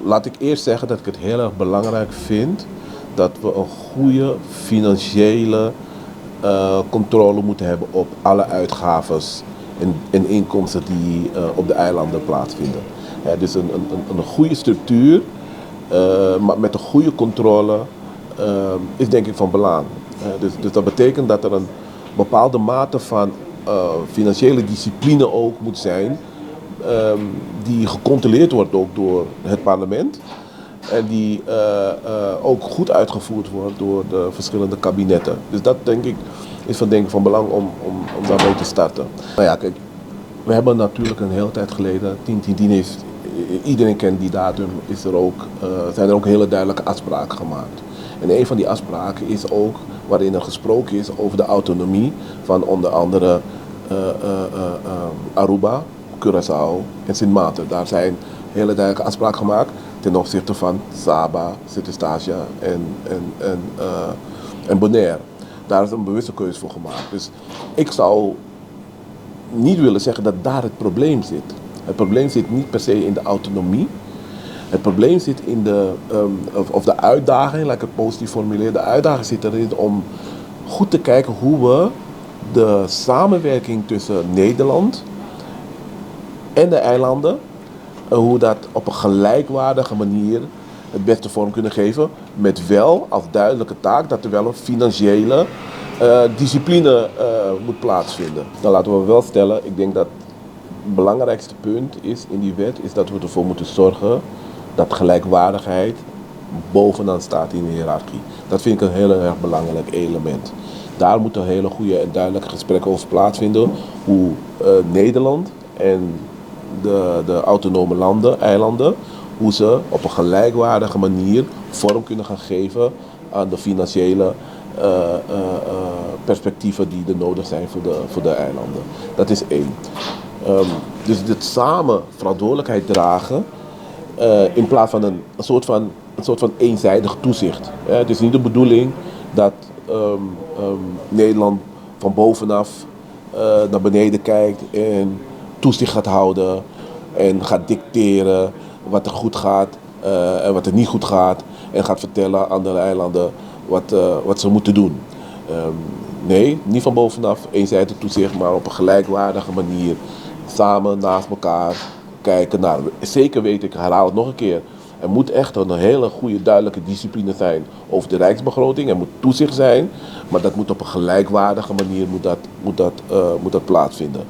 Laat ik eerst zeggen dat ik het heel erg belangrijk vind dat we een goede financiële controle moeten hebben op alle uitgaves en inkomsten die op de eilanden plaatsvinden. Dus een goede structuur, maar met een goede controle is denk ik van belang. Dus dat betekent dat er een bepaalde mate van financiële discipline ook moet zijn, die gecontroleerd wordt ook door het parlement. En die ook goed uitgevoerd wordt door de verschillende kabinetten. Dus dat denk ik is van belang om daarmee te starten. Nou ja, kijk, we hebben natuurlijk een hele tijd geleden, 10-10-10 heeft, iedereen kent die datum, zijn er ook hele duidelijke afspraken gemaakt. En een van die afspraken is ook waarin er gesproken is over de autonomie van onder andere Aruba, Curaçao en Sint Maarten. Daar zijn hele duidelijke afspraken gemaakt ten opzichte van Saba, Sint-Eustachia en Bonaire. Daar is een bewuste keuze voor gemaakt. Dus ik zou niet willen zeggen dat daar het probleem zit. Het probleem zit niet per se in de autonomie. Het probleem zit in de uitdaging, laat ik het positief formuleren. De uitdaging zit erin om goed te kijken hoe we de samenwerking tussen Nederland en de eilanden, hoe dat op een gelijkwaardige manier het beste vorm kunnen geven. Met wel als duidelijke taak dat er wel een financiële discipline moet plaatsvinden. Dan laten we wel stellen, ik denk dat het belangrijkste punt is in die wet is dat we ervoor moeten zorgen dat gelijkwaardigheid bovenaan staat in de hiërarchie. Dat vind ik een heel erg belangrijk element. Daar moeten hele goede en duidelijke gesprekken over plaatsvinden. Hoe Nederland en de autonome landen, eilanden, hoe ze op een gelijkwaardige manier vorm kunnen gaan geven aan de financiële perspectieven die er nodig zijn voor de eilanden. Dat is één. Dus het samen verantwoordelijkheid dragen in plaats van een soort van eenzijdig toezicht. Het is niet de bedoeling dat Nederland van bovenaf naar beneden kijkt en toezicht gaat houden en gaat dicteren wat er goed gaat en wat er niet goed gaat en gaat vertellen aan de eilanden wat ze moeten doen. Nee, niet van bovenaf eenzijdig toezicht, maar op een gelijkwaardige manier samen naast elkaar kijken naar. Zeker weet ik, herhaal het nog een keer. Er moet echt een hele goede, duidelijke discipline zijn over de rijksbegroting. Er moet toezicht zijn, maar dat moet op een gelijkwaardige manier moet dat plaatsvinden.